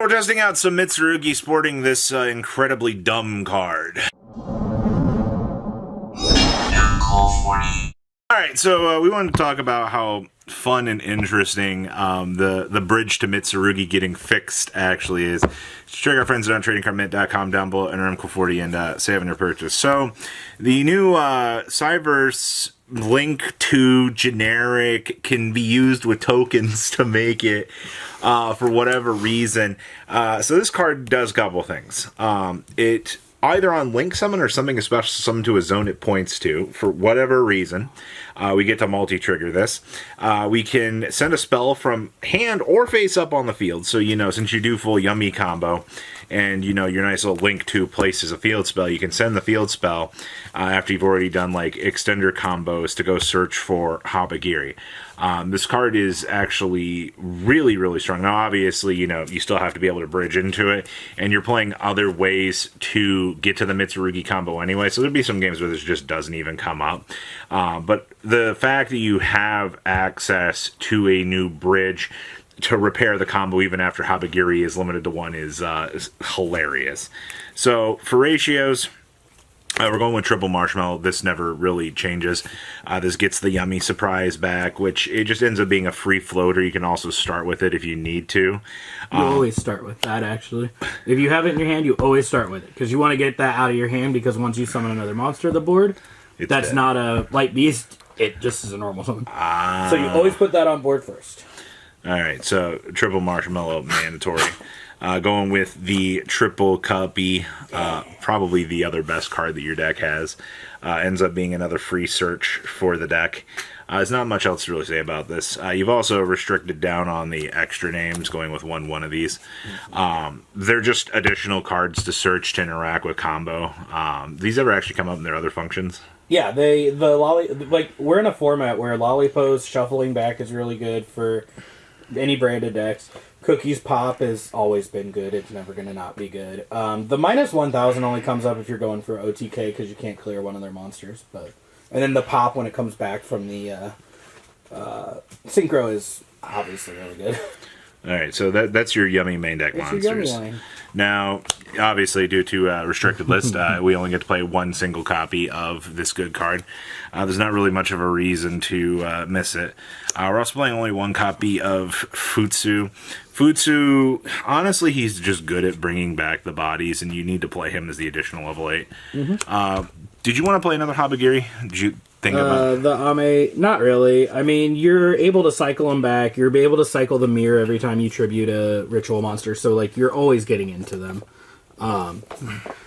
we're testing out some Mitsurugi sporting this incredibly dumb card. Alright, so we wanted to talk about how fun and interesting the bridge to Mitsurugi getting fixed actually is. Check our friends at tradingcardmint.com down below, enter MCO40 and save on your purchase. So, the new Cyverse link to generic can be used with tokens to make it for whatever reason. So this card does a couple things. It either on link summon or something special summon to a zone it points to for whatever reason. We get to multi-trigger this. We can send a spell from hand or face up on the field. So, you know, since you do full yummy combo and, you know, your nice little link to places a field spell, you can send the field spell after you've already done, like, extender combos to go search for Habagiri. This card is actually really, really strong. Now, obviously, you know, you still have to be able to bridge into it, and you're playing other ways to get to the Mitsurugi combo anyway, so there'll be some games where this just doesn't even come up. But the fact that you have access to a new bridge to repair the combo even after Habagiri is limited to one is hilarious. So, for ratios, we're going with triple marshmallow. This never really changes. This gets the yummy surprise back, which it just ends up being a free floater. You can also start with it if you need to. You always start with that, actually. If you have it in your hand, you always start with it. Because you want to get that out of your hand, because once you summon another monster to the board, that's dead. Not a light beast. It just is a normal summon. So you always put that on board first. Alright, so triple marshmallow mandatory. Going with the triple copy, probably the other best card that your deck has. Ends up being another free search for the deck. There's not much else to really say about this. You've also restricted down on the extra names, going with one of these. They're just additional cards to search to interact with combo. These ever actually come up in their other functions? Yeah, we're in a format where Lollipo's shuffling back is really good for any branded decks. Cookie's Pop has always been good. It's never going to not be good. The minus 1,000 only comes up if you're going for OTK because you can't clear one of their monsters. And then the Pop when it comes back from the Synchro is obviously really good. Alright, so that's your yummy main deck monsters. Now, obviously, due to restricted list, we only get to play one single copy of this good card. There's not really much of a reason to miss it. We're also playing only one copy of Futsu. Futsu, honestly, he's just good at bringing back the bodies, and you need to play him as the additional level 8. Did you want to play another Habagiri? Did you think about the Ame? Not really. I mean, you're able to cycle them back. You're able to cycle the mirror every time you tribute a ritual monster. So, like, you're always getting into them.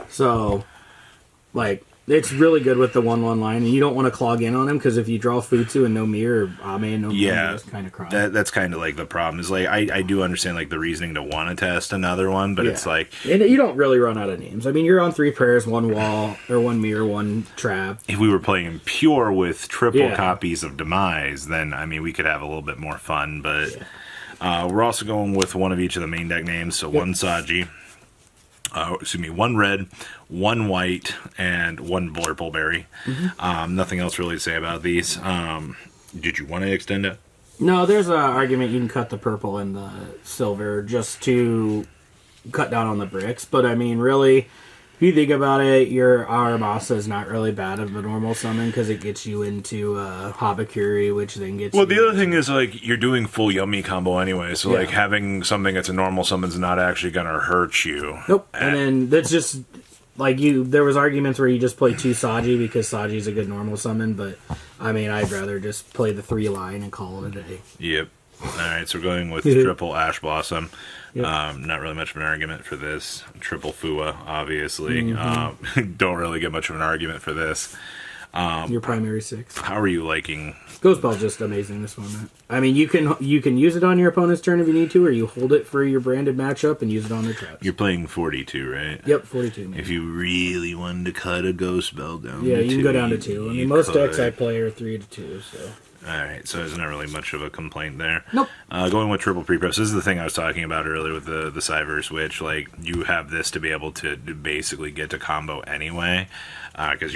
So, like, it's really good with the 1/1 line, and you don't want to clog in on him because if you draw Futsu and no mirror, or Ame and no mirror, that's kind of cry. That's kind of like the problem. Is like I do understand like the reasoning to want to test another one, but it's like and you don't really run out of names. I mean, you're on 3 prayers, 1 wall, or 1 mirror, 1 trap. If we were playing pure with triple copies of Demise, then I mean we could have a little bit more fun. But we're also going with one of each of the main deck names. So 1 Saji. 1 red, 1 white, and 1 Blurpleberry. Nothing else really to say about these. Did you want to extend it? No, there's an argument you can cut the purple and the silver just to cut down on the bricks. But, I mean, really, if you think about it, your Aramasa is not really bad of a normal summon because it gets you into Habakiri, which then gets the other thing is, like, you're doing full yummy combo anyway, so, like, having something that's a normal summon's not actually going to hurt you. Nope. And then that's just, like, there was arguments where you just play 2 Saji because Saji's a good normal summon, but, I mean, I'd rather just play the 3 line and call it a day. Yep. Alright, so we're going with triple Ash Blossom. Yep. Not really much of an argument for this. Triple Fua, obviously. Don't really get much of an argument for this. Your primary 6. How are you liking? Ghostbell's just amazing this one. I mean, you can use it on your opponent's turn if you need to, or you hold it for your branded matchup and use it on their traps. You're playing 42, right? Yep, 42. Man. If you really wanted to cut a Ghostbell down to 2. Yeah, you can go down to 2. I mean, most decks I play are 3 to 2, so... Alright, so there's not really much of a complaint there. Nope. Going with triple pre-preps, this is the thing I was talking about earlier with the Cyber Switch. Like, you have this to be able to basically get to combo anyway. Because,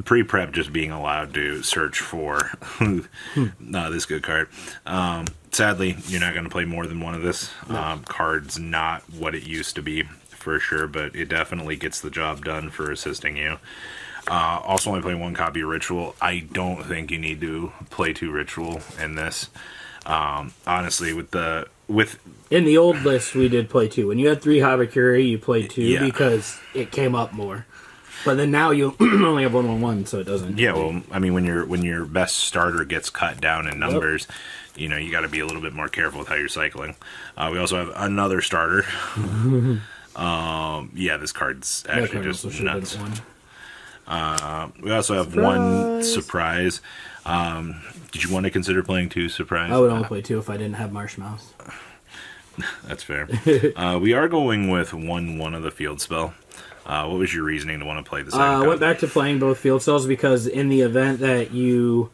pre-prep just being allowed to search for this good card. Sadly, you're not going to play more than one of this. No. Card's not what it used to be, for sure, but it definitely gets the job done for assisting you. Also only playing one copy of Ritual. I don't think you need to play 2 Ritual in this. Honestly, in the old list, we did play 2. When you had 3 Habakuri, you played 2 because it came up more. But then now you only have 1/1/1, so it doesn't. Yeah, well, I mean, when your best starter gets cut down in numbers, you got to be a little bit more careful with how you're cycling. We also have another starter. This card's actually just nuts. We also have one surprise. Did you want to consider playing 2 surprise? I would only play 2 if I didn't have Marshmallows. That's fair. We are going with one of the field spell. What was your reasoning to want to play the second I went back to playing both field spells because in the event that you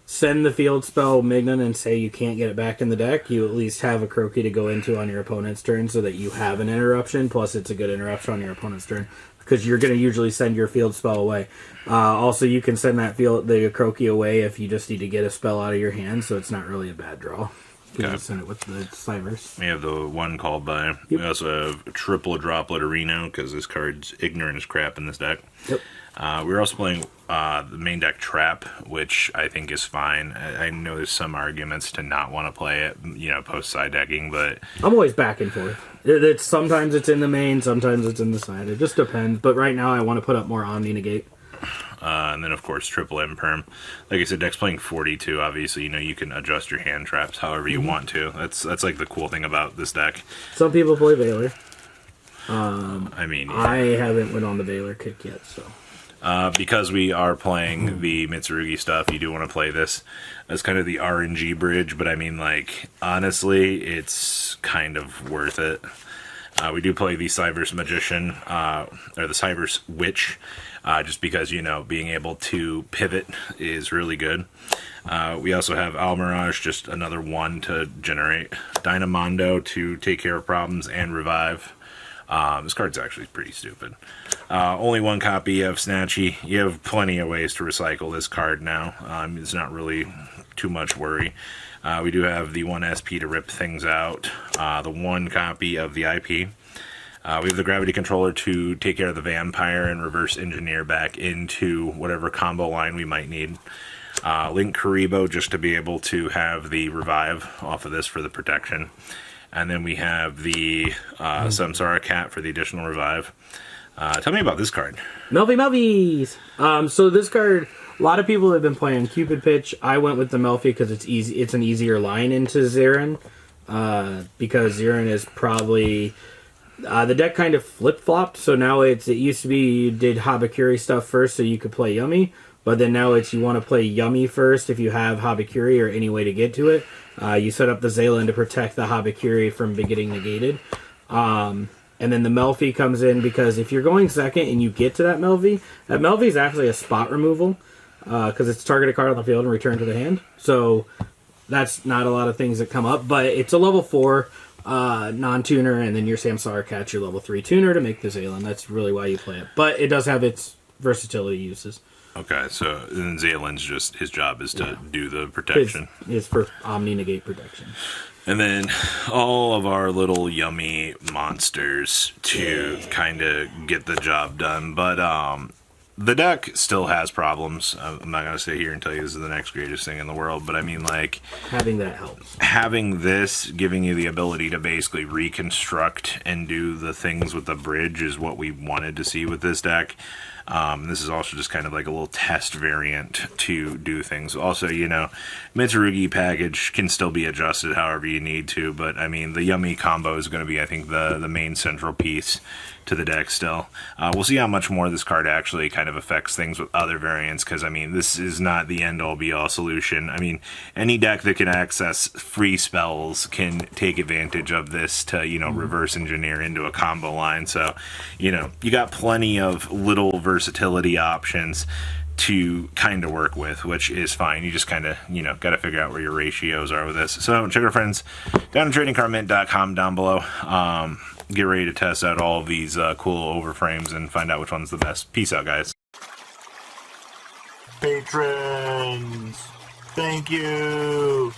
send the field spell Mignon and say you can't get it back in the deck, you at least have a Croaky to go into on your opponent's turn so that you have an interruption, plus it's a good interruption on your opponent's turn. Because you're going to usually send your field spell away. Also, you can send the Croaky away if you just need to get a spell out of your hand, so it's not really a bad draw. You can send it with the Cybers. We have the one called by. Yep. We also have triple Droplet Areno, because this card's ignorant as crap in this deck. Yep. We're also playing the main deck Trap, which I think is fine. I know there's some arguments to not want to play it, post side decking, but I'm always back and forth. Sometimes it's in the main, sometimes it's in the side. It just depends. But right now, I want to put up more Omni Negate. And then, of course, triple Imperm. Like I said, deck's playing 42. Obviously, you can adjust your hand traps however you want to. That's like the cool thing about this deck. Some people play Valor. I haven't went on the Valor kick yet, so. Because we are playing the Mitsurugi stuff, you do want to play this as kind of the RNG bridge, but honestly, it's kind of worth it. We do play the Cyber's Magician, or the Cyber's Witch, just because, being able to pivot is really good. We also have Almirage, just another one to generate. Dynamondo to take care of problems and revive. This card's actually pretty stupid. Only one copy of Snatchy. You have plenty of ways to recycle this card now. It's not really too much worry. We do have the 1 SP to rip things out. The 1 copy of the IP. We have the Gravity Controller to take care of the Vampire and reverse engineer back into whatever combo line we might need. Link Karibo just to be able to have the revive off of this for the protection. And then we have the Samsara Cat for the additional revive. Tell me about this card. Melfies! So this card, a lot of people have been playing Cupid Pitch. I went with the Melfi because it's easy. It's an easier line into Zirin. Because Zirin is probably... the deck kind of flip-flopped, so now it used to be you did Habakuri stuff first so you could play Yummy, but then now it's you want to play Yummy first if you have Habakuri or any way to get to it. You set up the Zaylin to protect the Habakuri from getting negated. And then the Melfi comes in because if you're going second and you get to that Melfi is actually a spot removal because it's target a card on the field and return to the hand. So that's not a lot of things that come up, but it's a level 4 non-tuner, and then your Samsara Cat, your level 3 tuner to make the Zaylin. That's really why you play it. But it does have its versatility uses. Okay, so then Zaylin's just, his job is to do the protection. It's for Omni Negate protection. And then all of our little yummy monsters to kind of get the job done. But the deck still has problems. I'm not going to sit here and tell you this is the next greatest thing in the world, but having that helps. Having this, giving you the ability to basically reconstruct and do the things with the bridge is what we wanted to see with this deck. This is also just kind of like a little test variant to do things. Also, Mitsurugi package can still be adjusted however you need to, but the Yummy combo is going to be, I think, the main central piece to the deck still. We'll see how much more this card actually kind of affects things with other variants, because, this is not the end-all be-all solution. Any deck that can access free spells can take advantage of this to, reverse engineer into a combo line. So, you got plenty of little versatility options to kind of work with, which is fine. You just kind of, got to figure out where your ratios are with this. So check our friends down at tradingcardmint.com down below. Get ready to test out all of these cool overframes and find out which one's the best. Peace out, guys. Patrons, thank you.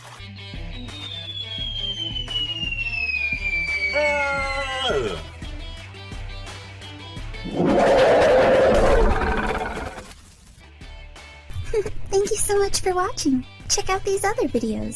Thank you so much for watching. Check out these other videos.